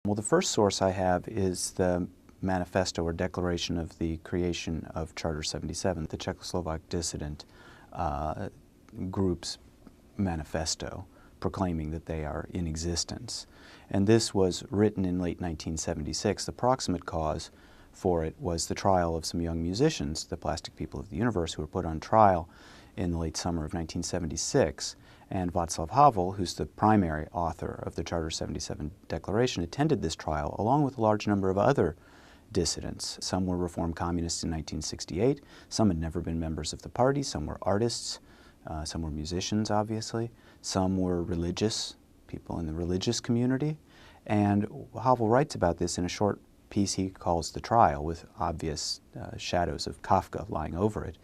Well, the first source I have is the manifesto or declaration of the creation of Charter 77, the Czechoslovak dissident group's manifesto proclaiming that they are in existence. And this was written in late 1976. The proximate cause for it was the trial of some young musicians, the Plastic People of the Universe, who were put on trial in the late summer of 1976. And Václav Havel, who's the primary author of the Charter 77 Declaration, attended this trial along with a large number of other dissidents. Some were reformed communists in 1968, some had never been members of the party, some were artists, some were musicians, obviously, some were religious, people in the religious community. And Havel writes about this in a short piece he calls The Trial, with obvious shadows of Kafka lying over it,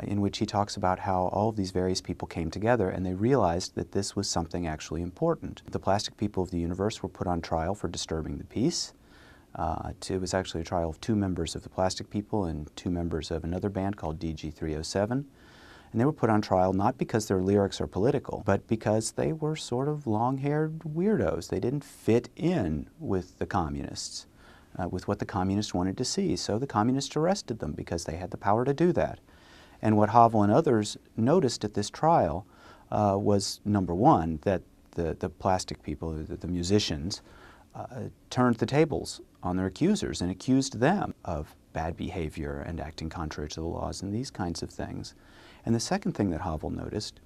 in which he talks about how all of these various people came together and they realized that this was something actually important. The Plastic People of the Universe were put on trial for disturbing the peace. It was actually a trial of 2 members of the Plastic People and 2 members of another band called DG 307. And they were put on trial not because their lyrics are political, but because they were sort of long-haired weirdos. They didn't fit in with the communists, with what the communists wanted to see. So the communists arrested them because they had the power to do that. And what Havel and others noticed at this trial was, number one, that the Plastic People, the musicians, turned the tables on their accusers and accused them of bad behavior and acting contrary to the laws and these kinds of things. And the second thing that Havel noticed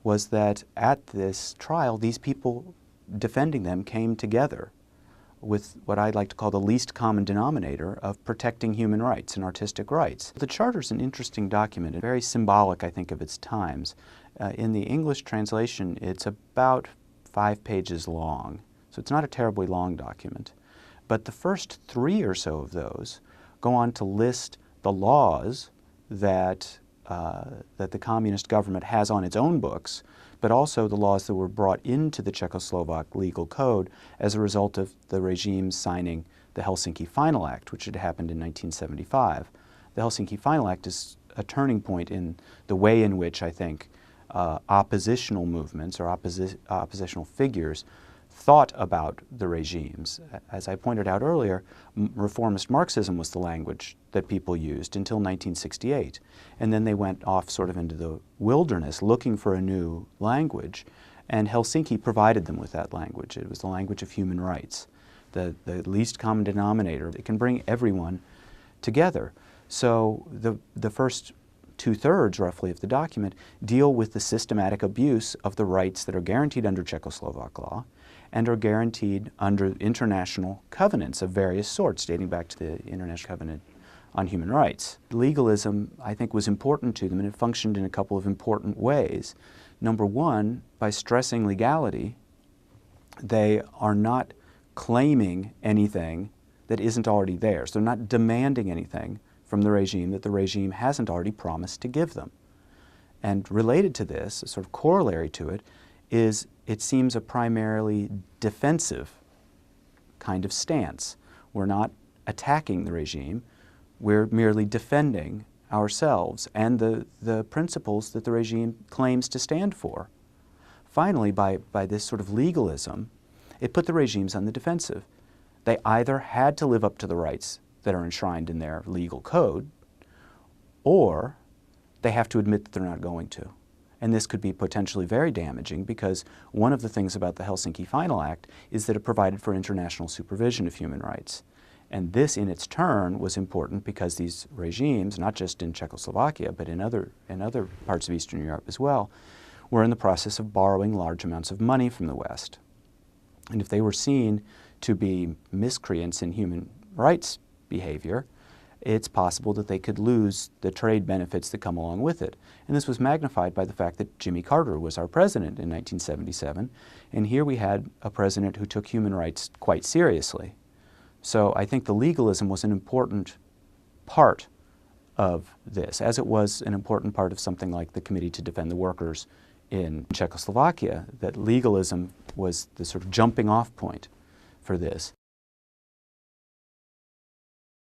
was that at this trial, these people defending them came together with what I'd like to call the least common denominator of protecting human rights and artistic rights. The Charter's an interesting document, and very symbolic, I think, of its times. In the English translation, it's about 5 pages long, so it's not a terribly long document. But the first 3 or so of those go on to list the laws that the communist government has on its own books, but also the laws that were brought into the Czechoslovak legal code as a result of the regime signing the Helsinki Final Act, which had happened in 1975. The Helsinki Final Act is a turning point in the way in which, I think, oppositional movements or oppositional figures thought about the regimes. As I pointed out earlier, reformist Marxism was the language that people used until 1968. And then they went off sort of into the wilderness looking for a new language, and Helsinki provided them with that language. It was the language of human rights, the least common denominator. It can bring everyone together. So the first 2/3, roughly, of the document deal with the systematic abuse of the rights that are guaranteed under Czechoslovak law and are guaranteed under international covenants of various sorts, dating back to the International Covenant on Human Rights. Legalism, I think, was important to them, and it functioned in a couple of important ways. Number one, by stressing legality, they are not claiming anything that isn't already theirs. They're not demanding anything from the regime that the regime hasn't already promised to give them. And related to this, a sort of corollary to it, is it seems a primarily defensive kind of stance. We're not attacking the regime, we're merely defending ourselves and the principles that the regime claims to stand for. Finally, by this sort of legalism, it put the regimes on the defensive. They either had to live up to the rights that are enshrined in their legal code, or they have to admit that they're not going to. And this could be potentially very damaging because one of the things about the Helsinki Final Act is that it provided for international supervision of human rights. And this in its turn was important because these regimes, not just in Czechoslovakia but in other parts of Eastern Europe as well, were in the process of borrowing large amounts of money from the West. And if they were seen to be miscreants in human rights behavior, it's possible that they could lose the trade benefits that come along with it. And this was magnified by the fact that Jimmy Carter was our president in 1977, and here we had a president who took human rights quite seriously. So I think the legalism was an important part of this, as it was an important part of something like the Committee to Defend the Workers in Czechoslovakia, that legalism was the sort of jumping off point for this.